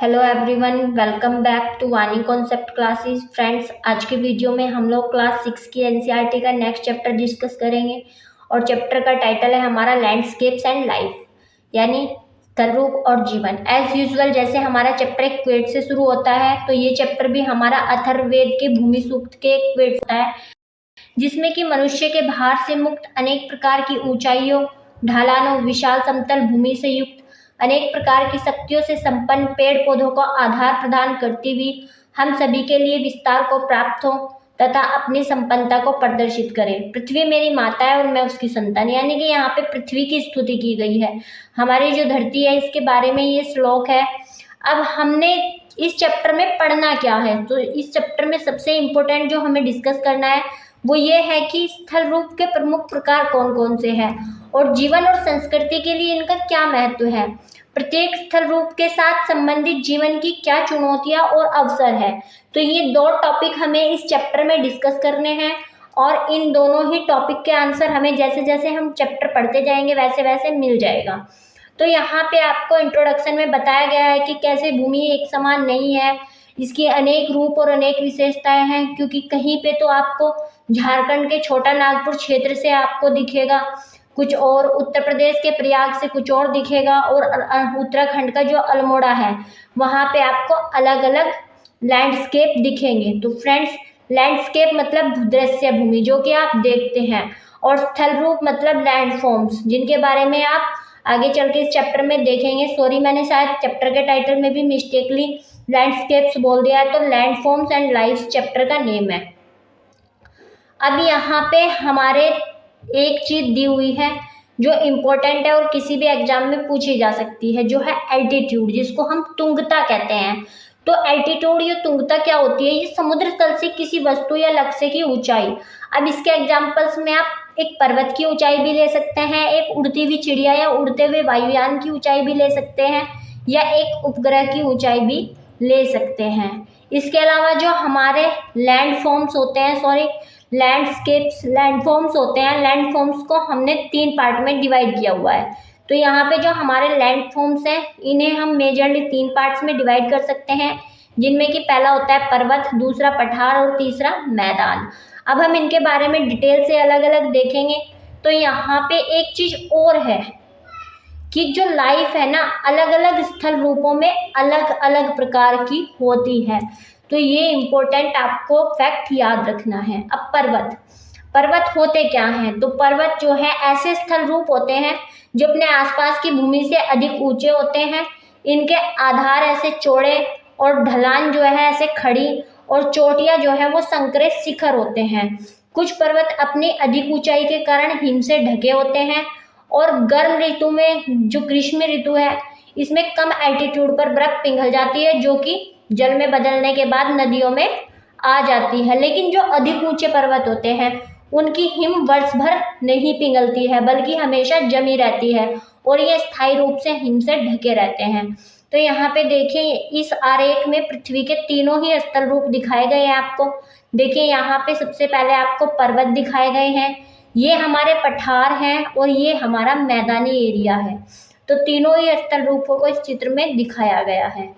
Hello everyone, welcome back to Vani concept classes. Friends, आज के video में हम लोग क्लास 6 की एनसीईआरटी का नेक्स्ट चैप्टर डिस्कस करेंगे और चैप्टर का टाइटल है हमारा लैंडस्केप्स एंड लाइफ, यानी स्थल रूप और जीवन। एज यूजुअल जैसे हमारा चैप्टर एक क्वेट से शुरू होता है, तो ये चैप्टर भी हमारा अथर्ववेद के भूमि सूक्त के एक क्वेट होता है, जिसमें कि मनुष्य के भार से मुक्त, अनेक प्रकार की ऊंचाइयों, ढलानों, विशाल समतल भूमि से युक्त, अनेक प्रकार की शक्तियों से संपन्न पेड़ पौधों को आधार प्रदान करती हुई हम सभी के लिए विस्तार को प्राप्त हो तथा अपनी संपन्नता को प्रदर्शित करे। पृथ्वी मेरी माता है और मैं उसकी संतान, यानी कि यहाँ पे पृथ्वी की स्तुति की गई है। हमारी जो धरती है इसके बारे में ये श्लोक है। अब हमने इस चैप्टर में पढ़ना क्या है, तो इस चैप्टर में सबसे इम्पोर्टेंट जो हमें डिस्कस करना है वो ये है कि स्थल रूप के प्रमुख प्रकार कौन कौन से हैं और जीवन और संस्कृति के लिए इनका क्या महत्व है। प्रत्येक स्थल रूप के साथ संबंधित जीवन की क्या चुनौतियां और अवसर है। तो ये दो टॉपिक हमें इस चैप्टर में डिस्कस करने हैं और इन दोनों ही टॉपिक के आंसर हमें जैसे जैसे हम चैप्टर पढ़ते जाएंगे वैसे वैसे मिल जाएगा। तो यहाँ पे आपको इंट्रोडक्शन में बताया गया है कि कैसे भूमि एक समान नहीं है, इसके अनेक रूप और अनेक विशेषताएं हैं, क्योंकि कहीं पे तो आपको झारखंड के छोटा नागपुर क्षेत्र से आपको दिखेगा कुछ और, उत्तर प्रदेश के प्रयाग से कुछ और दिखेगा और उत्तराखंड का जो अल्मोड़ा है वहाँ पे आपको अलग अलग लैंडस्केप दिखेंगे। तो फ्रेंड्स, लैंडस्केप मतलब दृश्य भूमि जो कि आप देखते हैं, और स्थल रूप मतलब लैंडफॉर्म्स, जिनके बारे में आप आगे चल के इस चैप्टर में देखेंगे। सॉरी, मैंने शायद चैप्टर के टाइटल में भी मिस्टेकली लैंडस्केप्स बोल दिया है, तो लैंडफॉर्म्स एंड लाइफ चैप्टर का नेम है। अब यहाँ पे हमारे एक चीज दी हुई है जो इम्पोर्टेंट है और किसी भी एग्जाम में पूछी जा सकती है, जो है एल्टीट्यूड, जिसको हम तुंगता कहते हैं। तो एल्टीट्यूड या तुंगता क्या होती है? ये समुद्र तल से किसी वस्तु या लक्ष्य की ऊंचाई। अब इसके एग्जाम्पल्स में आप एक पर्वत की ऊंचाई भी ले सकते हैं, एक उड़ती हुई चिड़िया या उड़ते हुए वायुयान की ऊंचाई भी ले सकते हैं, या एक उपग्रह की ऊंचाई भी ले सकते हैं। इसके अलावा जो हमारे लैंडफॉर्म्स होते हैं, सॉरी लैंडस्केप्स, लैंडफॉर्म्स होते हैं, लैंडफॉर्म्स को हमने 3 पार्ट में डिवाइड किया हुआ है। तो यहाँ पे जो हमारे लैंडफॉर्म्स हैं इन्हें हम मेजरली 3 पार्ट्स में डिवाइड कर सकते हैं, जिनमें कि पहला होता है पर्वत, दूसरा पठार और तीसरा मैदान। अब हम इनके बारे में डिटेल से अलग अलग देखेंगे। तो यहाँ पे एक चीज और है कि जो लाइफ है ना, अलग अलग स्थल रूपों में अलग अलग प्रकार की होती है। तो ये इम्पोर्टेंट आपको फैक्ट याद रखना है। अब पर्वत होते क्या हैं? तो पर्वत जो है ऐसे स्थल रूप होते हैं जो अपने आसपास की भूमि से अधिक ऊंचे होते हैं। इनके आधार ऐसे चौड़े और ढलान जो है ऐसे खड़ी, और चोटियां जो है वो संकरित शिखर होते हैं। कुछ पर्वत अपनी अधिक ऊंचाई के कारण हिम से ढके होते हैं, और गर्म ऋतु में जो ग्रीष्म ऋतु है इसमें कम एल्टीट्यूड पर बर्फ पिघल जाती है, जो कि जल में बदलने के बाद नदियों में आ जाती है। लेकिन जो अधिक ऊंचे पर्वत होते हैं उनकी हिम वर्ष भर नहीं पिघलती है, बल्कि हमेशा जमी रहती है और ये स्थायी रूप से हिम से ढके रहते हैं। तो यहाँ पे देखिए इस आरेख में पृथ्वी के तीनों ही स्थल रूप दिखाए गए हैं आपको। देखिए यहाँ पे सबसे पहले आपको पर्वत दिखाए गए हैं, ये हमारे पठार हैं और ये हमारा मैदानी एरिया है। तो तीनों ही स्थल रूपों को इस चित्र में दिखाया गया है।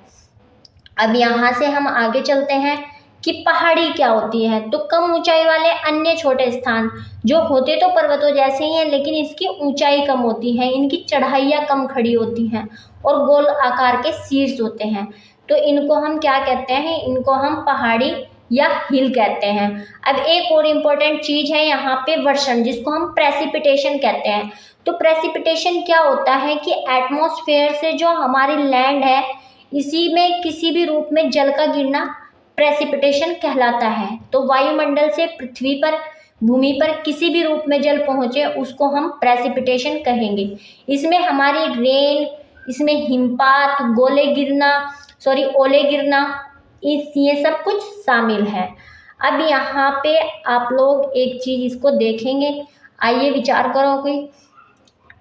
अब यहाँ से हम आगे चलते हैं कि पहाड़ी क्या होती है। तो कम ऊंचाई वाले अन्य छोटे स्थान जो होते तो पर्वतों जैसे ही हैं, लेकिन इसकी ऊंचाई कम होती है, इनकी चढ़ाइयाँ कम खड़ी होती हैं और गोल आकार के शीर्ष होते हैं। तो इनको हम क्या कहते हैं? इनको हम पहाड़ी या हिल कहते हैं। अब एक और इम्पोर्टेंट चीज है यहाँ पे वर्षण, जिसको हम प्रेसिपिटेशन कहते हैं। तो प्रेसिपिटेशन क्या होता है कि एटमॉस्फेयर से जो हमारी लैंड है इसी में किसी भी रूप में जल का गिरना प्रेसिपिटेशन कहलाता है। तो वायुमंडल से पृथ्वी पर, भूमि पर किसी भी रूप में जल पहुंचे उसको हम प्रेसिपिटेशन कहेंगे। इसमें हमारी रेन, इसमें हिमपात, ओले गिरना, ये सब कुछ शामिल है। अब यहाँ पे आप लोग एक चीज इसको देखेंगे, आइए विचार करो कि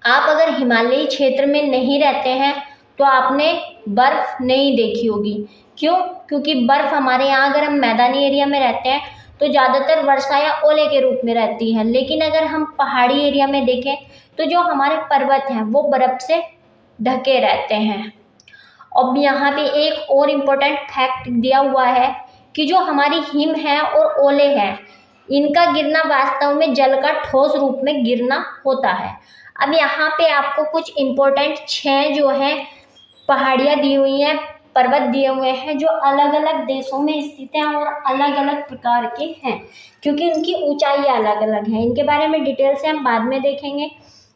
आप अगर हिमालयी क्षेत्र में नहीं रहते हैं तो आपने बर्फ नहीं देखी होगी। क्यों? क्योंकि बर्फ हमारे यहाँ, अगर हम मैदानी एरिया में रहते हैं तो ज़्यादातर वर्षा या ओले के रूप में रहती है, लेकिन अगर हम पहाड़ी एरिया में देखें तो जो हमारे पर्वत हैं वो बर्फ से ढके रहते हैं। अब यहाँ पे एक और इम्पोर्टेंट फैक्ट दिया हुआ है कि जो हमारी हिम है और ओले हैं, इनका गिरना वास्तव में जल का ठोस रूप में गिरना होता है। अब यहाँ पे आपको कुछ इम्पोर्टेंट 6 जो है पहाड़ियाँ दी हुई हैं, पर्वत दिए हुए हैं, जो अलग अलग देशों में स्थित हैं और अलग अलग प्रकार के हैं, क्योंकि उनकी ऊंचाई अलग अलग है। इनके बारे में डिटेल से हम बाद में देखेंगे।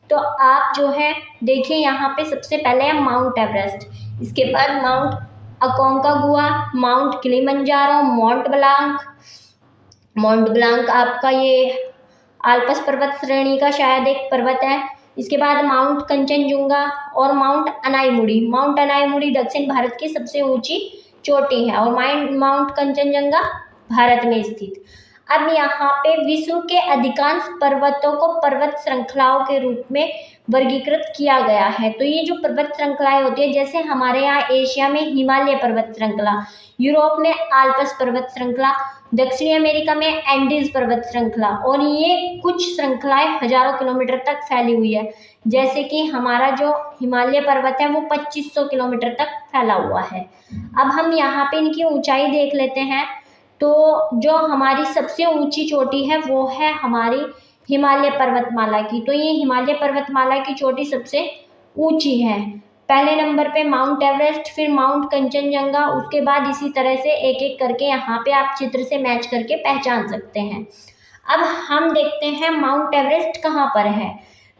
तो आप जो है देखिए, यहाँ पे सबसे पहले है माउंट एवरेस्ट, इसके बाद mount Aconcagua, mount Kilimanjaro, mount Blanc आपका ये आल्पस पर्वत श्रेणी का शायद एक पर्वत है। इसके बाद माउंट कंचनजुंगा और माउंट अनाईमुड़ी। माउंट अनाईमुड़ी दक्षिण भारत की सबसे ऊंची चोटी है और माउंट कंचनजंगा भारत में स्थित। अब यहाँ पे विश्व के अधिकांश पर्वतों को पर्वत श्रृंखलाओं के रूप में वर्गीकृत किया गया है। तो ये जो पर्वत श्रृंखलाएं होती है, जैसे हमारे यहाँ एशिया में हिमालय पर्वत श्रृंखला, यूरोप में आल्पस पर्वत श्रृंखला, दक्षिणी अमेरिका में एंडीज पर्वत श्रृंखला, और ये कुछ श्रृंखलाएं हजारों किलोमीटर तक फैली हुई है। जैसे कि हमारा जो हिमालय पर्वत है वो 2500 किलोमीटर तक फैला हुआ है। अब हम यहाँ पे इनकी ऊंचाई देख लेते हैं। तो जो हमारी सबसे ऊंची चोटी है वो है हमारी हिमालय पर्वतमाला की। तो ये हिमालय पर्वतमाला की चोटी सबसे ऊंची है। पहले नंबर पे माउंट एवरेस्ट, फिर माउंट कंचनजंगा, उसके बाद इसी तरह से एक एक करके यहाँ पे आप चित्र से मैच करके पहचान सकते हैं। अब हम देखते हैं माउंट एवरेस्ट कहाँ पर है।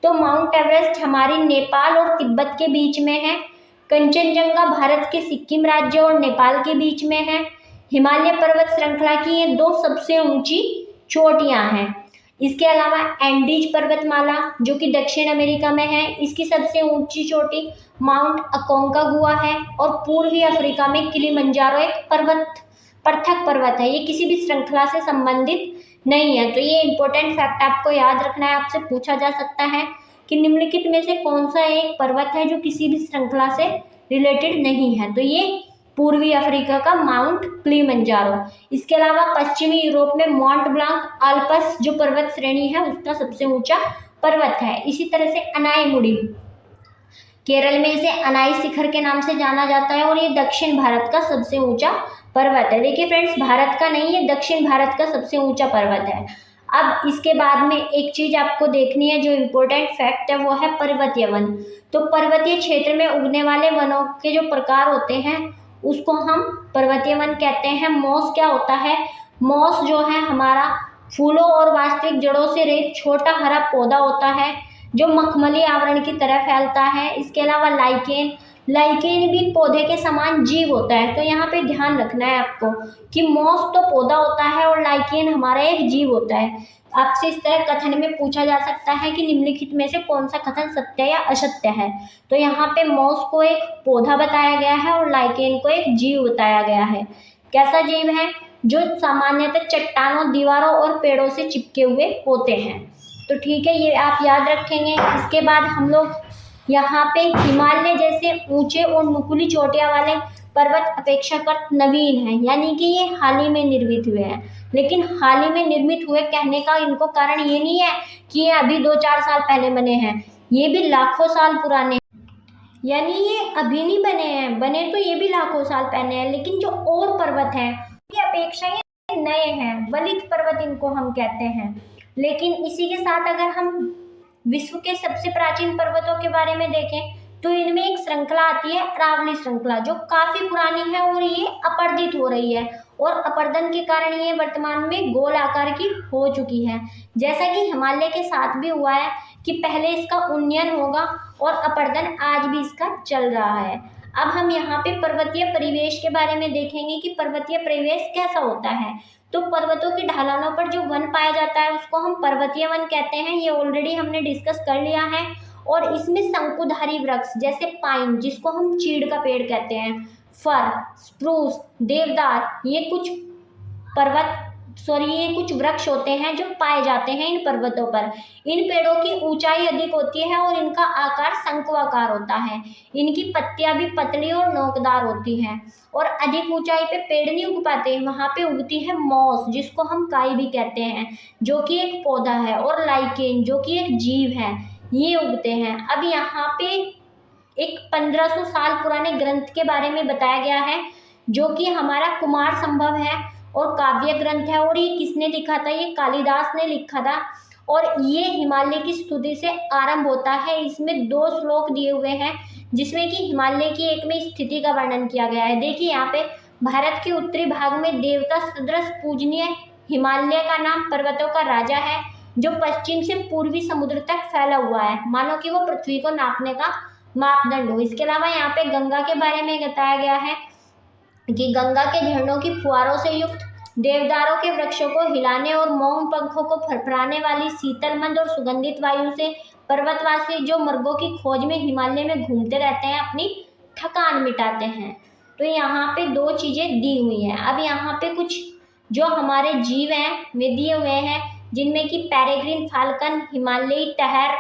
तो माउंट एवरेस्ट हमारी नेपाल और तिब्बत के बीच में है। कंचनजंगा भारत के सिक्किम राज्य और नेपाल के बीच में है। हिमालय पर्वत श्रृंखला की ये 2 सबसे ऊंची चोटियां हैं। इसके अलावा एंडीज पर्वतमाला जो कि दक्षिण अमेरिका में है, इसकी सबसे ऊंची चोटी माउंट अकोंकागुआ है। और पूर्वी अफ्रीका में किलिमंजारो एक पृथक पर्वत है, ये किसी भी श्रृंखला से संबंधित नहीं है। तो ये इंपॉर्टेंट फैक्ट आपको याद रखना है। आपसे पूछा जा सकता है कि निम्नलिखित में से कौन सा एक पर्वत है जो किसी भी श्रृंखला से रिलेटेड नहीं है। तो ये पूर्वी अफ्रीका का माउंट किलिमंजारो। इसके अलावा पश्चिमी यूरोप में माउंट ब्लांक आल्पस जो पर्वत श्रेणी है उसका सबसे ऊंचा पर्वत है। इसी तरह से अनाईमुड़ी, केरल में इसे अनाई शिखर के नाम से जाना जाता है और ये दक्षिण भारत का सबसे ऊंचा पर्वत है। देखिए फ्रेंड्स, भारत का नहीं, ये दक्षिण भारत का सबसे ऊंचा पर्वत है। अब इसके बाद में एक चीज आपको देखनी है, जो इम्पोर्टेंट फैक्ट है वो है पर्वतीय वन। तो पर्वतीय क्षेत्र में उगने वाले वनों के जो प्रकार होते हैं उसको हम पर्वतीय वन कहते हैं। मॉस क्या होता है? मॉस जो है हमारा फूलों और वास्तविक जड़ों से रहित छोटा हरा पौधा होता है जो मखमली आवरण की तरह फैलता है। इसके अलावा लाइकेन भी पौधे के समान जीव होता है। तो यहाँ पे ध्यान रखना है आपको कि मॉस तो पौधा होता है और लाइकेन हमारा एक जीव होता है। आपसे इस तरह कथन में पूछा जा सकता है कि निम्नलिखित में से कौन सा कथन सत्य या असत्य है। तो यहाँ पे मॉस को एक पौधा बताया गया है और लाइकेन को एक जीव बताया गया है। कैसा जीव है? जो सामान्यतः चट्टानों, दीवारों और पेड़ों से चिपके हुए होते हैं। तो ठीक है, ये आप याद रखेंगे। इसके बाद हम लोग यहाँ पे हिमालय जैसे ऊंचे और नुकीली चोटियां वाले पर्वत अपेक्षाकृत नवीन हैं, यानी कि ये हाल ही में निर्मित हुए हैं। लेकिन हाल ही में निर्मित हुए कहने का इनको कारण ये नहीं है कि ये अभी 2-4 साल पहले बने हैं, ये भी लाखों साल पुराने, यानी ये अभी नहीं बने हैं, बने तो ये भी लाखों साल पहले हैं। लेकिन जो और पर्वत हैं उनकी अपेक्षा ये नए हैं, वलित पर्वत इनको हम कहते हैं। लेकिन इसी के साथ अगर हम विश्व के सबसे प्राचीन पर्वतों के बारे में देखें तो इनमें एक श्रृंखला आती है, अरावली श्रृंखला, जो काफी पुरानी है और ये अपर्दित हो रही है और अपर्दन के कारण ये वर्तमान में गोल आकार की हो चुकी है। जैसा कि हिमालय के साथ भी हुआ है कि पहले इसका उन्नयन होगा और अपर्दन आज भी इसका चल रहा है। अब हम यहाँ पे पर्वतीय परिवेश के बारे में देखेंगे कि पर्वतीय परिवेश कैसा होता है। तो पर्वतों की ढलानों पर जो वन पाया जाता है उसको हम पर्वतीय वन कहते हैं। ये ऑलरेडी हमने डिस्कस कर लिया है। और इसमें शंकुधारी वृक्ष जैसे पाइन, जिसको हम चीड़ का पेड़ कहते हैं, फर, स्प्रूस, देवदार, ये कुछ वृक्ष होते हैं जो पाए जाते हैं इन पर्वतों पर। इन पेड़ों की ऊंचाई अधिक होती है और इनका आकार शंक्वाकार होता है। इनकी पत्तियां भी पतली और नोकदार होती हैं और अधिक ऊंचाई पे पेड़ नहीं उग पाते, वहां पे उगती है मॉस, जिसको हम काई भी कहते हैं, जो कि एक पौधा है, और लाइकेन जो कि एक जीव है, ये उगते हैं। अब यहाँ पे एक 1500 साल पुराने ग्रंथ के बारे में बताया गया है, जो कि हमारा कुमार संभव है और काव्य ग्रंथ है। और ये किसने लिखा था? ये कालिदास ने लिखा था। और ये हिमालय की स्तुति से आरंभ होता है। इसमें 2 श्लोक दिए हुए हैं, जिसमें कि हिमालय की एक में स्थिति का वर्णन किया गया है। देखिए यहाँ पे, भारत के उत्तरी भाग में देवता सदृश पूजनीय हिमालय का नाम पर्वतों का राजा है, जो पश्चिम से पूर्वी समुद्र तक फैला हुआ है, मानो कि वो पृथ्वी को नापने का मापदंड हो। इसके अलावा यहाँ पे गंगा के बारे में बताया गया है कि गंगा के झरनों की फुहारों से युक्त, देवदारों के वृक्षों को हिलाने और मौन पंखों को फरफराने वाली शीतल मंद और सुगंधित वायु से पर्वतवासी जो मर्गों की खोज में हिमालय में घूमते रहते हैं, अपनी थकान मिटाते हैं। तो यहाँ पे 2 चीजें दी हुई हैं। अब यहाँ पे कुछ जो हमारे जीव हैं वे दिए हुए हैं, जिनमें कि पेरेग्रीन फाल्कन, हिमालयी टहर,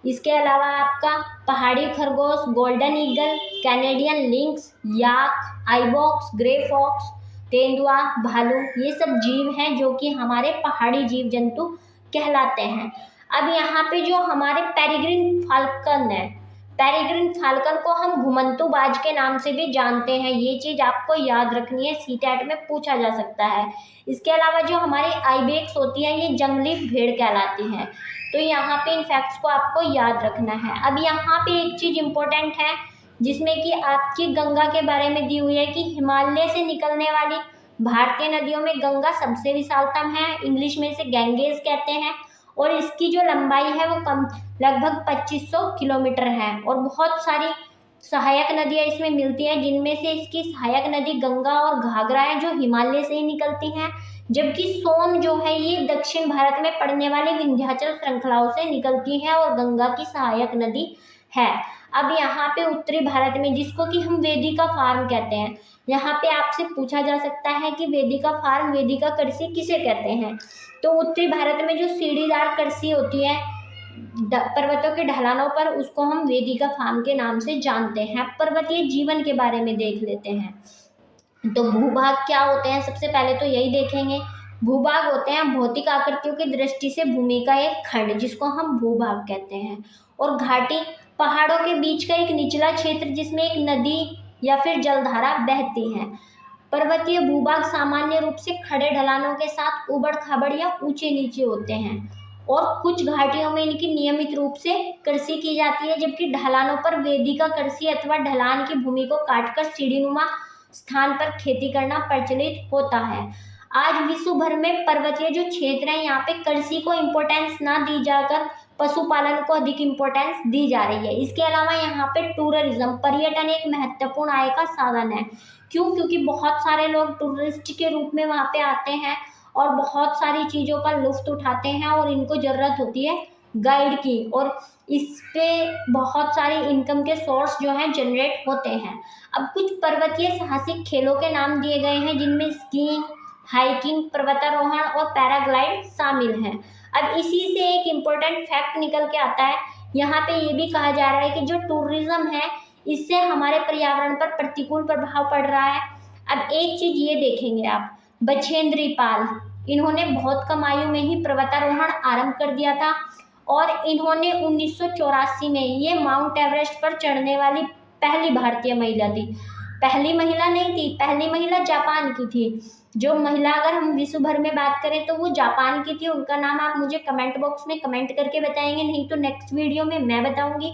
इसके अलावा आपका पहाड़ी खरगोश, गोल्डन ईगल, कैनेडियन लिंक्स, याक, आइबॉक्स, ग्रे फॉक्स, तेंदुआ, भालू, ये सब जीव हैं जो कि हमारे पहाड़ी जीव जंतु कहलाते हैं। अब यहाँ पे जो हमारे पेरेग्रीन फाल्कन है, पेरेग्रीन फाल्कन को हम घुमंतू बाज के नाम से भी जानते हैं। ये चीज आपको याद रखनी है, सीटेट में पूछा जा सकता है। इसके अलावा जो हमारी आइबेक्स होती है, ये जंगली भेड़ कहलाती है। तो यहाँ पे इन फैक्ट्स को आपको याद रखना है। अब यहाँ पे एक चीज इंपॉर्टेंट है, जिसमें कि आपकी गंगा के बारे में दी हुई है कि हिमालय से निकलने वाली भारतीय नदियों में गंगा सबसे विशालतम है। इंग्लिश में इसे गैंगेज कहते हैं। और इसकी जो लंबाई है वो लगभग 2500 किलोमीटर है। और बहुत सारी सहायक नदियां इसमें मिलती हैं, जिनमें से इसकी सहायक नदी गंगा और घाघरा है, जो हिमालय से ही निकलती हैं। जबकि सोन जो है, ये दक्षिण भारत में पड़ने वाली विंध्याचल श्रृंखलाओं से निकलती है और गंगा की सहायक नदी है। अब यहाँ पे उत्तरी भारत में, जिसको कि हम वेदिका फार्म कहते हैं, यहाँ पे आपसे पूछा जा सकता है कि वेदिका फार्म, वेदिका कृषि किसे कहते हैं? तो उत्तरी भारत में जो सीढ़ीदार कृषि होती है पर्वतों के ढलानों पर, उसको हम वेदिका फार्म के नाम से जानते हैं। पर्वतीय जीवन के बारे में देख लेते हैं। तो भूभाग क्या होते हैं? सबसे पहले तो यही देखेंगे। भूभाग होते हैं भौतिक आकृतियों की दृष्टि से भूमि का एक खंड, जिसको हम भूभाग कहते हैं। और घाटी, पहाड़ों के बीच का एक निचला क्षेत्र, जिसमें एक नदी या फिर जलधारा बहती है। पर्वतीय भूभाग सामान्य रूप से खड़े ढलानों के साथ उबड़ खाबड़ या ऊंचे नीचे होते हैं। और कुछ घाटियों में इनकी नियमित रूप से कृषि की जाती है, जबकि ढलानों पर वेदिका कृषि अथवा ढलान की भूमि को काटकर सीढ़ीनुमा स्थान पर खेती करना प्रचलित होता है। आज विश्व भर में पर्वतीय जो क्षेत्र है, यहाँ पे कृषि को इम्पोर्टेंस ना दी जाकर पशुपालन को अधिक इम्पोर्टेंस दी जा रही है। इसके अलावा यहाँ पे टूरिज्म, पर्यटन एक महत्वपूर्ण आय का साधन है। क्यों? क्योंकि बहुत सारे लोग टूरिस्ट के रूप में वहाँ पे आते हैं और बहुत सारी चीज़ों का लुत्फ उठाते हैं, और इनको ज़रूरत होती है गाइड की, और इस पे बहुत सारी इनकम के सोर्स जो हैं जनरेट होते हैं। अब कुछ पर्वतीय साहसिक खेलों के नाम दिए गए हैं, जिनमें स्कीइंग, हाइकिंग, पर्वतारोहण और पैराग्लाइड शामिल हैं। अब इसी से एक इम्पोर्टेंट फैक्ट निकल के आता है। यहाँ पे ये भी कहा जा रहा है कि जो टूरिज्म है, इससे हमारे पर्यावरण पर प्रतिकूल प्रभाव पड़ रहा है। अब एक चीज ये देखेंगे आप, बछेंद्री पाल, इन्होंने बहुत कम आयु में ही पर्वतारोहण आरंभ कर दिया था, और इन्होंने 1984 में ये माउंट एवरेस्ट पर चढ़ने वाली पहली भारतीय महिला थी। पहली महिला नहीं थी, पहली महिला जापान की थी। जो महिला, अगर हम विश्व भर में बात करें तो वो जापान की थी। उनका नाम आप मुझे कमेंट बॉक्स में कमेंट करके बताएंगे, नहीं तो नेक्स्ट वीडियो में मैं बताऊंगी।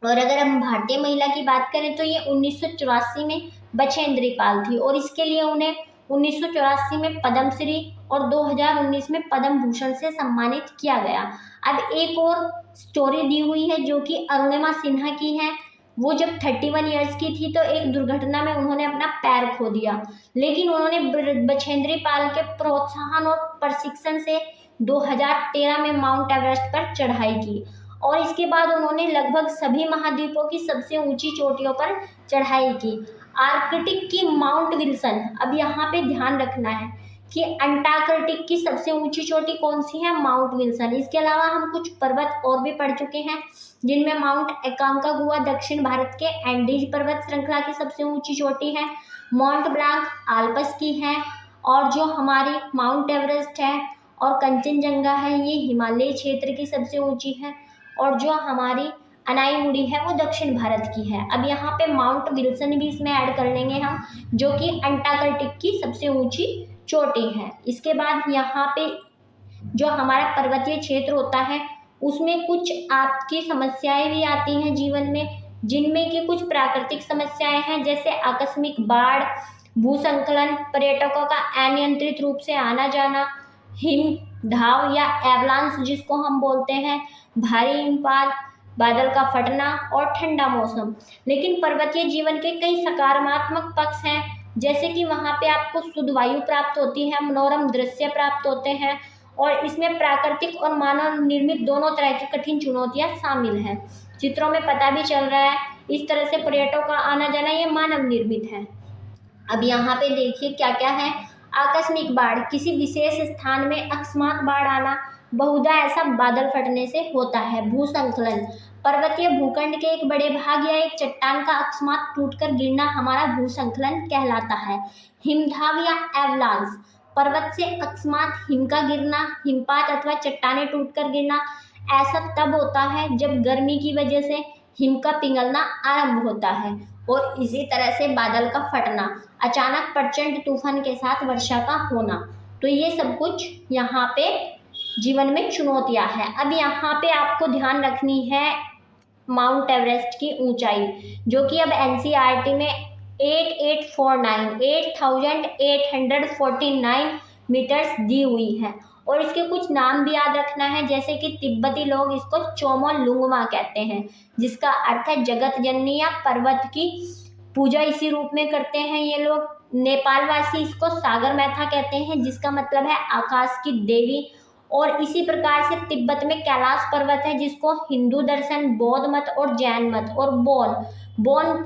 और अगर हम भारतीय महिला की बात करें तो ये 1984 में बछेंद्री पाल थी, और इसके लिए उन्हें 1984 में पद्मश्री और 2019 में पद्म भूषण से सम्मानित किया गया। अब एक और स्टोरी दी हुई है जो कि अरुणिमा सिन्हा की है। वो जब 31 ईयर्स की थी तो एक दुर्घटना में उन्होंने अपना पैर खो दिया, लेकिन उन्होंने बछेंद्री पाल के प्रोत्साहन और प्रशिक्षण से 2013 में माउंट एवरेस्ट पर चढ़ाई की, और इसके बाद उन्होंने लगभग सभी महाद्वीपों की सबसे ऊंची चोटियों पर चढ़ाई की। आर्कटिक की माउंट विल्सन, अब यहाँ पे ध्यान रखना है कि अंटार्कटिक की सबसे ऊंची चोटी कौन सी है? Mount Wilson. इसके अलावा हम कुछ पर्वत और भी पढ़ चुके हैं, जिनमें माउंट एकांकागुआ दक्षिण भारत के एंडीज पर्वत श्रृंखला की सबसे ऊंची चोटी है, माउंट ब्लांक आल्प्स की है, और जो हमारी माउंट एवरेस्ट है और कंचनजंगा है, ये हिमालय क्षेत्र की सबसे ऊंची है। और जो हमारी अनाईमुड़ी है वो दक्षिण भारत की है। अब यहाँ पे माउंट विल्सन भी इसमें ऐड कर लेंगे हम, जो कि अंटार्कटिक की सबसे ऊंची चोटी है। इसके बाद यहाँ पे जो हमारा पर्वतीय क्षेत्र होता है उसमें कुछ आपकी समस्याएं भी आती हैं जीवन में, जिनमें कि कुछ प्राकृतिक समस्याएं हैं, जैसे आकस्मिक बाढ़, भूस्खलन, पर्यटकों का अनियंत्रित रूप से आना जाना, हिमधाव या एवलांस जिसको हम बोलते हैं, भारी हिमपात, बादल का फटना और ठंडा मौसम। लेकिन पर्वतीय जीवन के कई सकारात्मक पक्ष हैं, जैसे कि वहाँ पे आपको शुद्ध वायु प्राप्त होती है, मनोरम दृश्य प्राप्त होते हैं और इसमें प्राकृतिक और मानव निर्मित दोनों तरह की कठिन चुनौतियां शामिल हैं। चित्रों में पता भी चल रहा है इस तरह से पर्यटकों का आना जाना ये मानव निर्मित है। अब यहाँ पे देखिए क्या क्या है। आकस्मिक बाढ़, किसी विशेष स्थान में अकस्मात बाढ़ आना, बहुधा ऐसा बादल फटने से होता है। भूस्खलन, पर्वतीय भूखंड के एक बड़े भाग या एक चट्टान का अकस्मात टूटकर गिरना हमारा भूस्खलन कहलाता है। हिमधाव या एवलांस, पर्वत से अकस्मात हिम का गिरना, हिमपात अथवा चट्टानें टूटकर गिरना ऐसा तब होता है जब गर्मी की वजह से हिम का पिघलना आरंभ होता है। और इसी तरह से बादल का फटना, अचानक प्रचंड तूफान के साथ वर्षा का होना। तो ये सब कुछ यहाँ पे जीवन में चुनौतियाँ हैं। अब यहाँ पे आपको ध्यान रखनी है माउंट एवरेस्ट की ऊंचाई, जो कि अब एनसीईआरटी में 8849 मीटर्स दी हुई है। और इसके कुछ नाम भी याद रखना है, जैसे कि तिब्बती लोग इसको चोमोलुंगमा कहते हैं, जिसका अर्थ है जगत जननी या पर्वत की पूजा इसी रूप में करते हैं ये लोग। नेपालवासी इसको सागर मैथा कहते हैं, जिसका मतलब है आकाश की देवी। और इसी प्रकार से तिब्बत में कैलाश पर्वत है, जिसको हिंदू दर्शन, बौद्ध मत और जैन मत। और बौन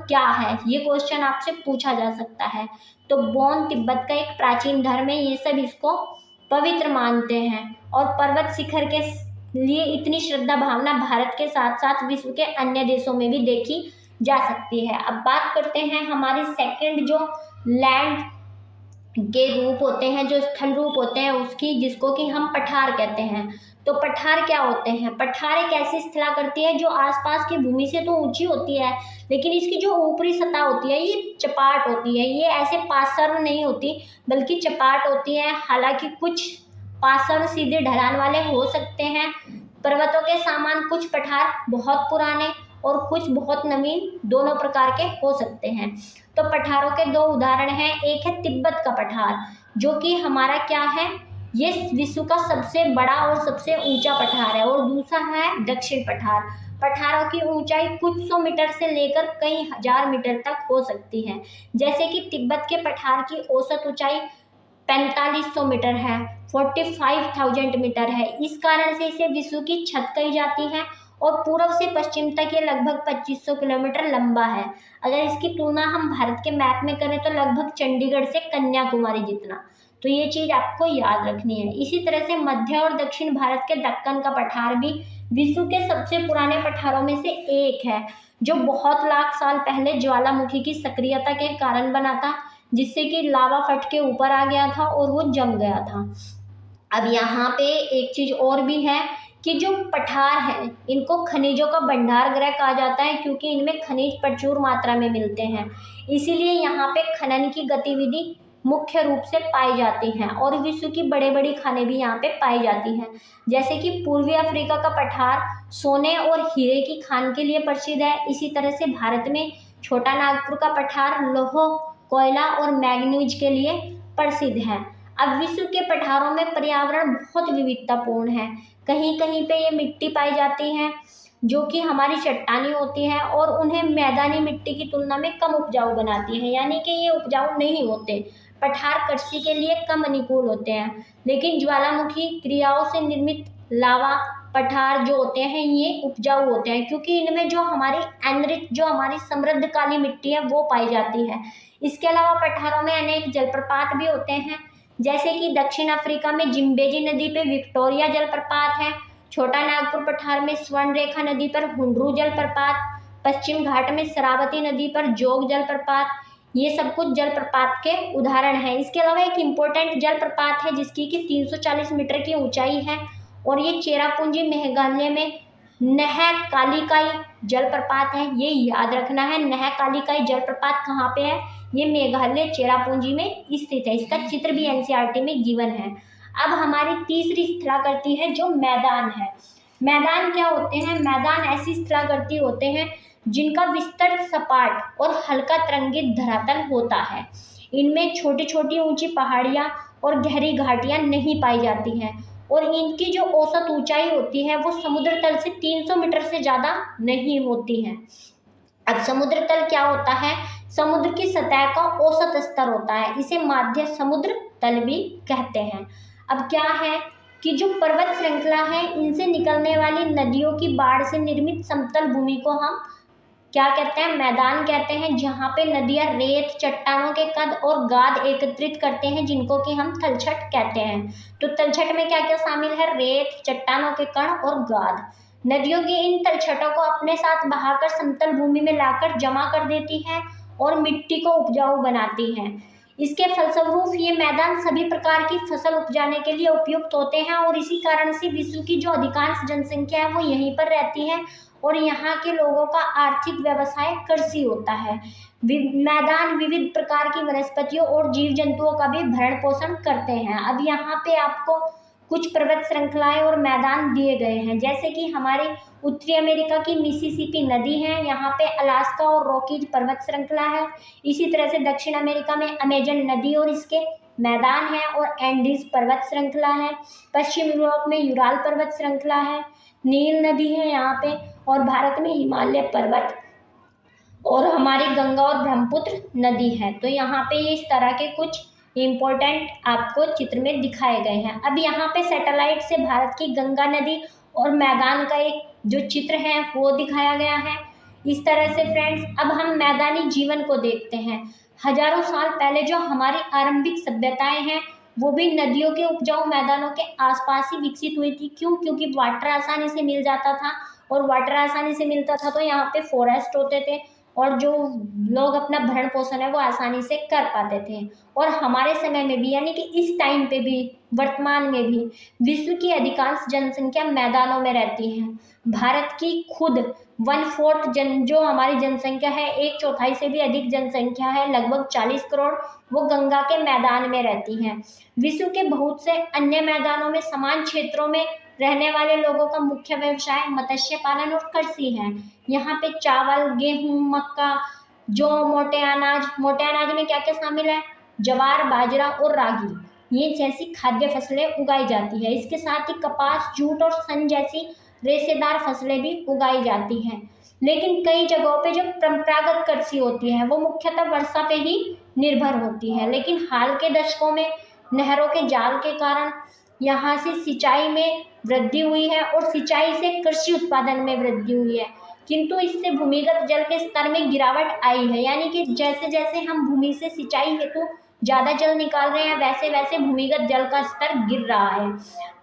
क्या है, ये क्वेश्चन आपसे पूछा जा सकता है। तो बौन तिब्बत का एक प्राचीन धर्म है, ये सब इसको पवित्र मानते हैं। और पर्वत शिखर के लिए इतनी श्रद्धा भावना भारत के साथ साथ विश्व के अन्य देशों में भी देखी जा सकती है। अब बात करते हैं हमारी सेकंड जो लैंड के रूप होते हैं, जो स्थल रूप होते हैं उसकी, जिसको कि हम पठार कहते हैं। तो पठार क्या होते हैं? पठार एक ऐसी स्थलाकृति है जो आसपास की भूमि से तो ऊंची होती है, लेकिन इसकी जो ऊपरी सतह होती है ये चपाट होती है। ये ऐसे पासर नहीं होती बल्कि चपाट होती है। हालांकि कुछ पासर सीधे ढलान वाले हो सकते हैं। पर्वतों के समान कुछ पठार बहुत पुराने और कुछ बहुत नवीन, दोनों प्रकार के हो सकते हैं। तो पठारों के दो उदाहरण हैं। एक है तिब्बत का पठार, जो कि हमारा क्या है, ये विश्व का सबसे बड़ा और सबसे ऊंचा पठार है। और दूसरा है दक्षिण पठार। पठारों की ऊंचाई कुछ 100 मीटर से लेकर कई हजार मीटर तक हो सकती है। जैसे कि तिब्बत के पठार की औसत ऊंचाई 4500 मीटर है, 45,000 मीटर है। इस कारण से इसे विश्व की छत कही जाती है। और पूर्व से पश्चिम तक ये लगभग 2500 किलोमीटर लंबा है। अगर इसकी तुलना हम भारत के मैप में करें तो लगभग चंडीगढ़ से कन्याकुमारी जितना। तो ये चीज आपको याद रखनी है। इसी तरह से मध्य और दक्षिण भारत के दक्कन का पठार भी विश्व के सबसे पुराने पठारों में से एक है, जो बहुत लाख साल पहले ज्वालामुखी की सक्रियता के कारण बना था, जिससे कि लावा फट के ऊपर आ गया था और वो जम गया था। अब यहाँ पे एक चीज और भी है कि जो पठार है इनको खनिजों का भंडार गृह कहा जाता है, क्योंकि इनमें खनिज प्रचुर मात्रा में मिलते हैं। इसीलिए यहाँ पे खनन की गतिविधि मुख्य रूप से पाई जाती हैं और विश्व की बड़े बड़ी खानें भी यहाँ पे पाई जाती हैं। जैसे कि पूर्वी अफ्रीका का पठार सोने और हीरे की खान के लिए प्रसिद्ध है। इसी तरह से भारत में छोटा नागपुर का पठार लौह, कोयला और मैग्नीज के लिए प्रसिद्ध है। अब विश्व के पठारों में पर्यावरण बहुत विविधतापूर्ण है। कहीं कहीं पे ये मिट्टी पाई जाती है जो कि हमारी चट्टानी होती है और उन्हें मैदानी मिट्टी की तुलना में कम उपजाऊ बनाती है, यानी कि ये उपजाऊ नहीं होते। पठार कृषि के लिए कम अनुकूल होते हैं, लेकिन ज्वालामुखी क्रियाओं से निर्मित लावा पठार जो होते हैं ये उपजाऊ होते हैं, क्योंकि इनमें जो हमारी एनरिच, जो हमारी समृद्ध काली मिट्टी है वो पाई जाती है। इसके अलावा पठारों में अनेक जलप्रपात भी होते हैं, जैसे कि दक्षिण अफ्रीका में जिम्बेजी नदी पे विक्टोरिया जलप्रपात है, छोटा नागपुर पठार में स्वर्ण रेखा नदी पर हुंड्रू जलप्रपात, पश्चिम घाट में शरावती नदी पर जोग जलप्रपात। ये सब कुछ जलप्रपात के उदाहरण हैं। इसके अलावा एक इम्पोर्टेंट जलप्रपात है जिसकी कि 340 मीटर की ऊंचाई है और ये चेरापूंजी मेघालय में नहकालिकाई जलप्रपात है, ये याद रखना है। नहकालिकाई जलप्रपात कहाँ पे है? ये मेघालय चेरापूंजी में स्थित है। इसका चित्र भी एनसीईआरटी में गिवन है। अब हमारी तीसरी स्थलाकृति है जो मैदान है। मैदान क्या होते हैं? मैदान ऐसी स्थलाकृति होते हैं जिनका विस्तृत, सपाट और हल्का तरंगित धरातल होता है। इनमें छोटी छोटी ऊंची पहाड़ियां और गहरी घाटियां नहीं पाई जाती हैं और इनकी जो औसत ऊंचाई होती है वो समुद्र तल से 300 मीटर से ज़्यादा नहीं होती है। अब समुद्र तल क्या होता है? समुद्र की सतह का औसत स्तर होता है, इसे माध्य समुद्र तल भी कहते हैं। अब क्या है कि जो पर्वत श्रृंखला है, इनसे निकलने वाली नदियों की बाढ़ से निर्मित समतल भूमि को हम क्या कहते हैं? मैदान कहते हैं, जहाँ पे नदियाँ रेत, चट्टानों के कद और गाद एकत्रित करते हैं, जिनको कि हम तलछट कहते हैं। तो तलछट में क्या क्या शामिल है? रेत, चट्टानों के कण और गाद। नदियों की इन तलछटों को अपने साथ बहाकर समतल भूमि में लाकर जमा कर देती है और मिट्टी को उपजाऊ बनाती हैं। इसके फलस्वरूप ये मैदान सभी प्रकार की फसल उपजाने के लिए उपयुक्त होते हैं और इसी कारण से विश्व की जो अधिकांश जनसंख्या है वो यहीं पर रहती है और यहाँ के लोगों का आर्थिक व्यवसाय कृषि होता है। मैदान विविध प्रकार की वनस्पतियों और जीव जंतुओं का भी भरण पोषण करते हैं। अब यहाँ पे आपको कुछ पर्वत श्रृंखलाएं और मैदान दिए गए हैं, जैसे कि हमारे उत्तरी अमेरिका की मिसिसिपी नदी है, यहाँ पे अलास्का और रॉकीज पर्वत श्रृंखला है। इसी तरह से दक्षिण अमेरिका में अमेजन नदी और इसके मैदान है और एंडीज पर्वत श्रृंखला है। पश्चिम यूरोप में यूराल पर्वत श्रृंखला है, नील नदी है यहाँ पे, और भारत में हिमालय पर्वत और हमारी गंगा और ब्रह्मपुत्र नदी है। तो यहाँ पे इस तरह के कुछ इम्पोर्टेंट आपको चित्र में दिखाए गए हैं। अब यहाँ पे सैटेलाइट से भारत की गंगा नदी और मैदान का एक जो चित्र है वो दिखाया गया है। इस तरह से फ्रेंड्स, अब हम मैदानी जीवन को देखते हैं। हजारों साल पहले जो हमारी आरंभिक सभ्यताएं हैं वो भी नदियों के उपजाऊ मैदानों के आसपास ही विकसित हुई थी। क्यों? क्योंकि वाटर आसानी से मिल जाता था और वाटर आसानी से मिलता था तो यहाँ पे फॉरेस्ट होते थे और जो लोग अपना भरण पोषण है वो आसानी से कर पाते थे। और हमारे समय में भी, यानी कि इस टाइम पे भी, वर्तमान में भी विश्व की अधिकांश जनसंख्या मैदानों में रहती है। भारत की खुद 1/4 जो हमारी जनसंख्या है, 1/4 से भी अधिक जनसंख्या है, लगभग 40 करोड़, वो गंगा के मैदान में रहती हैं। विश्व के बहुत से अन्य मैदानों में समान क्षेत्रों में रहने वाले लोगों का मुख्य व्यवसाय मत्स्य पालन और कृषि है। यहाँ पे चावल, गेहूं, मक्का, जौ, मोटे अनाज में क्या क्या शामिल है? ज्वार, बाजरा और रागी, ये जैसी खाद्य फसलें उगाई जाती है। इसके साथ ही कपास, जूट और सन जैसी रेशेदार फसलें भी उगाई जाती हैं। लेकिन कई जगहों पे जो परंपरागत कृषि होती है वो मुख्यतः वर्षा पे ही निर्भर होती है। लेकिन हाल के दशकों में नहरों के जाल के कारण यहाँ से सिंचाई में वृद्धि हुई है और सिंचाई से कृषि उत्पादन में वृद्धि हुई है, किंतु इससे भूमिगत जल के स्तर में गिरावट आई है। यानी कि जैसे जैसे हम भूमि से सिंचाई हेतु ज़्यादा जल निकाल रहे हैं वैसे वैसे भूमिगत जल का स्तर गिर रहा है।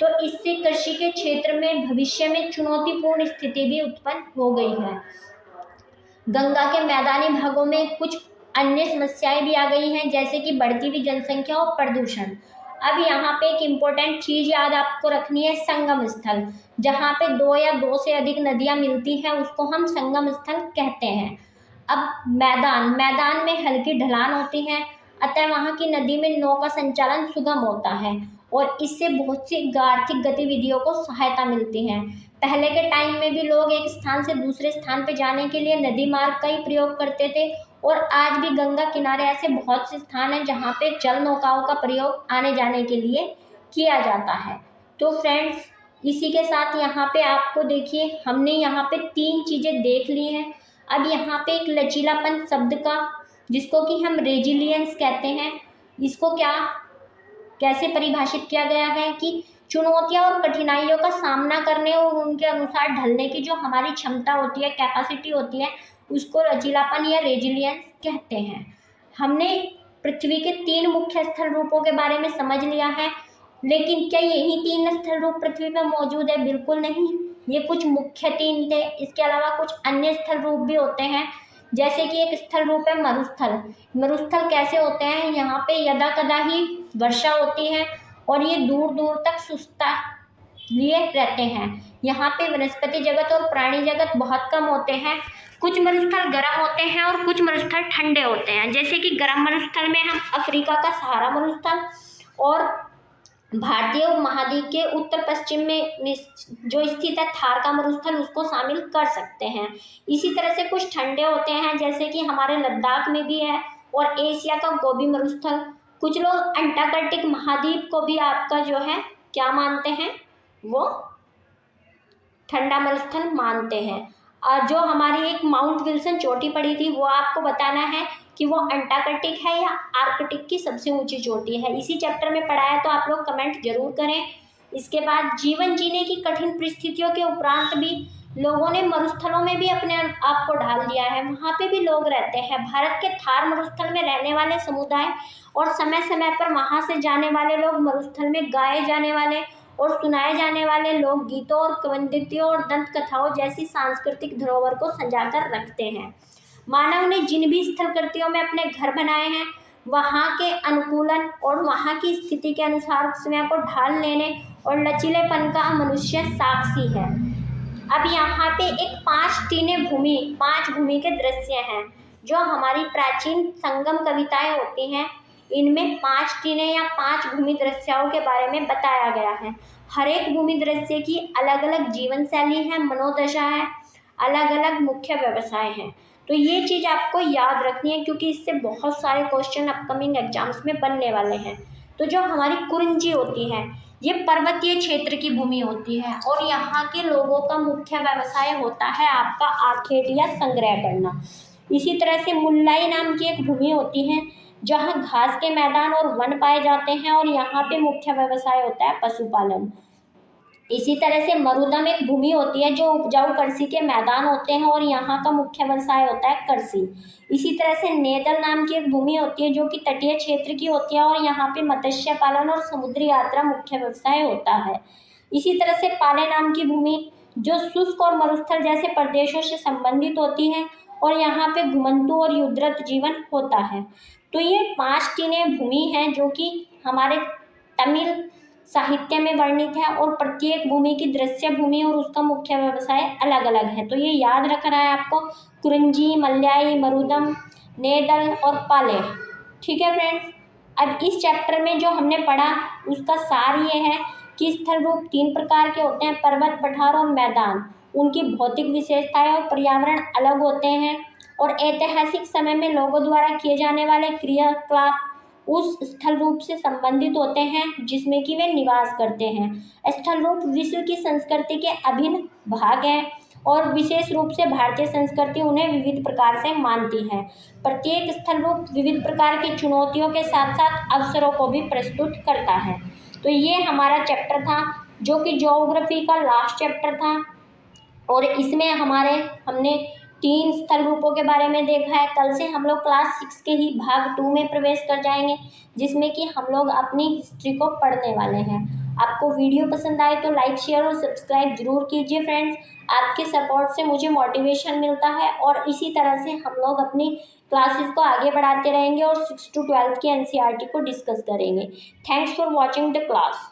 तो इससे कृषि के क्षेत्र में भविष्य में चुनौतीपूर्ण स्थिति भी उत्पन्न हो गई है। गंगा के मैदानी भागों में कुछ अन्य समस्याएं भी आ गई हैं, जैसे कि बढ़ती हुई जनसंख्या और प्रदूषण। अब यहाँ पे एक इम्पोर्टेंट चीज़ याद आपको रखनी है, संगम स्थल। जहाँ पे 2 या 2 से अधिक नदियाँ मिलती हैं उसको हम संगम स्थल कहते हैं। अब मैदान में हल्की ढलान होती है, अतः वहाँ की नदी में नौका संचालन सुगम होता है और इससे बहुत सी आर्थिक गतिविधियों को सहायता मिलती है। पहले के टाइम में भी लोग एक स्थान से दूसरे स्थान पर जाने के लिए नदी मार्ग का ही प्रयोग करते थे और आज भी गंगा किनारे ऐसे बहुत से स्थान हैं जहाँ पे जल नौकाओं का प्रयोग आने जाने के लिए किया जाता है। तो फ्रेंड्स, इसी के साथ यहाँ पे आपको देखिए हमने यहाँ पे 3 चीज़ें देख ली हैं। अब यहाँ पे एक लचीलापन शब्द का, जिसको कि हम रेजिलियंस कहते हैं, इसको कैसे परिभाषित किया गया है कि चुनौतियां और कठिनाइयों का सामना करने और उनके अनुसार ढलने की जो हमारी क्षमता होती है, कैपेसिटी होती है, उसको लचीलापन या रेजिलियंस कहते हैं। हमने पृथ्वी के 3 मुख्य स्थल रूपों के बारे में समझ लिया है, लेकिन क्या यही 3 स्थल रूप पृथ्वी पर मौजूद है? बिल्कुल नहीं, ये कुछ मुख्य 3 थे। इसके अलावा कुछ अन्य स्थल रूप भी होते हैं, जैसे कि एक स्थल रूप है मरुस्थल। मरुस्थल कैसे होते हैं? यहाँ पे यदा कदा ही वर्षा होती है और ये दूर दूर तक लिए रहते हैं। यहाँ पे वनस्पति जगत और प्राणी जगत बहुत कम होते हैं। कुछ मरुस्थल गर्म होते हैं और कुछ मरुस्थल ठंडे होते हैं। जैसे कि गर्म मरुस्थल में हम अफ्रीका का सहारा मरुस्थल और भारतीय उपमहाद्वीप के उत्तर पश्चिम में जो स्थित है थार का मरुस्थल, उसको शामिल कर सकते हैं। इसी तरह से कुछ ठंडे होते हैं, जैसे कि हमारे लद्दाख में भी है, और एशिया का गोबी मरुस्थल। कुछ लोग अंटार्कटिक महाद्वीप को भी आपका जो है क्या मानते हैं, वो ठंडा मरुस्थल मानते हैं। और जो हमारी एक माउंट विल्सन चोटी पड़ी थी, वो आपको बताना है कि वो अंटार्कटिक है या आर्कटिक की सबसे ऊंची चोटी है। इसी चैप्टर में पढ़ा है, तो आप लोग कमेंट जरूर करें। इसके बाद जीवन जीने की कठिन परिस्थितियों के उपरांत भी लोगों ने मरुस्थलों में भी अपने आप को ढाल दिया है, वहाँ पे भी लोग रहते हैं। भारत के थार मरुस्थल में रहने वाले समुदाय और समय समय पर वहाँ से जाने वाले लोग मरुस्थल में गाए जाने वाले और सुनाए जाने वाले लोकगीतों और किंवदंतियों और दंत कथाओं जैसी सांस्कृतिक धरोहर को संजाकर रखते हैं। मानव ने जिन भी स्थलकृतियों में अपने घर बनाए हैं, वहाँ के अनुकूलन और वहाँ की स्थिति के अनुसार स्वयं को ढाल लेने और लचीलेपन का मनुष्य साक्षी है। अब यहाँ पे एक 5 भूमि के दृश्य हैं, जो हमारी प्राचीन संगम कविताएं होती हैं। इनमें 5 टीने या 5 भूमि दृश्यों के बारे में बताया गया है। हर एक भूमि दृश्य की अलग अलग जीवन शैली है, मनोदशा है, अलग अलग मुख्य व्यवसाय हैं। तो ये चीज़ आपको याद रखनी है, क्योंकि इससे बहुत सारे क्वेश्चन अपकमिंग एग्जाम्स में बनने वाले हैं। तो जो हमारी कुरिंजी होती है, ये पर्वतीय क्षेत्र की भूमि होती है और यहाँ के लोगों का मुख्य व्यवसाय होता है आपका आखेट या संग्रह करना। इसी तरह से मुल्लाई नाम की एक भूमि होती है, जहाँ घास के मैदान और वन पाए जाते हैं और यहाँ पे मुख्य व्यवसाय होता है पशुपालन। इसी तरह से मरुदम एक भूमि होती है, जो उपजाऊ कृषि के मैदान होते हैं और यहाँ का मुख्य व्यवसाय होता है कृषि। इसी तरह से नेदल नाम की एक भूमि होती है, जो कि तटीय क्षेत्र की होती है और यहाँ पे मत्स्य पालन और समुद्री यात्रा मुख्य व्यवसाय होता है। इसी तरह से पाले नाम की भूमि, जो शुष्क और मरुस्थल जैसे प्रदेशों से संबंधित होती है और यहाँ पे घुमंतु और युद्धरत जीवन होता है। तो ये 5 टीने भूमि हैं, जो कि हमारे तमिल साहित्य में वर्णित है और प्रत्येक भूमि की दृश्य भूमि और उसका मुख्य व्यवसाय अलग अलग है। तो ये याद रखना है आपको, कुरिंजी, मल्याई, मरुदम, नेदल और पाले। ठीक है फ्रेंड्स, अब इस चैप्टर में जो हमने पढ़ा उसका सार ये है कि स्थल रूप 3 प्रकार के होते हैं, पर्वत, पठार और मैदान। उनकी भौतिक विशेषताएं और पर्यावरण अलग होते हैं और ऐतिहासिक समय में लोगों द्वारा किए जाने वाले क्रियाकलाप उस स्थल रूप से संबंधित होते हैं जिसमें कि वे निवास करते हैं। स्थल रूप विश्व की संस्कृति के अभिन्न भाग हैं और विशेष रूप से भारतीय संस्कृति उन्हें विविध प्रकार से मानती है। प्रत्येक स्थल रूप विविध प्रकार की चुनौतियों के साथ साथ अवसरों को भी प्रस्तुत करता है। तो ये हमारा चैप्टर था, जो कि ज्योग्राफी का लास्ट चैप्टर था और इसमें हमने 3 स्थल रूपों के बारे में देखा है। कल से हम लोग क्लास 6 के ही भाग 2 में प्रवेश कर जाएंगे, जिसमें कि हम लोग अपनी हिस्ट्री को पढ़ने वाले हैं। आपको वीडियो पसंद आए तो लाइक, शेयर और सब्सक्राइब जरूर कीजिए फ्रेंड्स। आपके सपोर्ट से मुझे मोटिवेशन मिलता है और इसी तरह से हम लोग अपनी क्लासेस को आगे बढ़ाते रहेंगे और 6 to 12 की NCERT को डिस्कस करेंगे। Thanks for watching the class.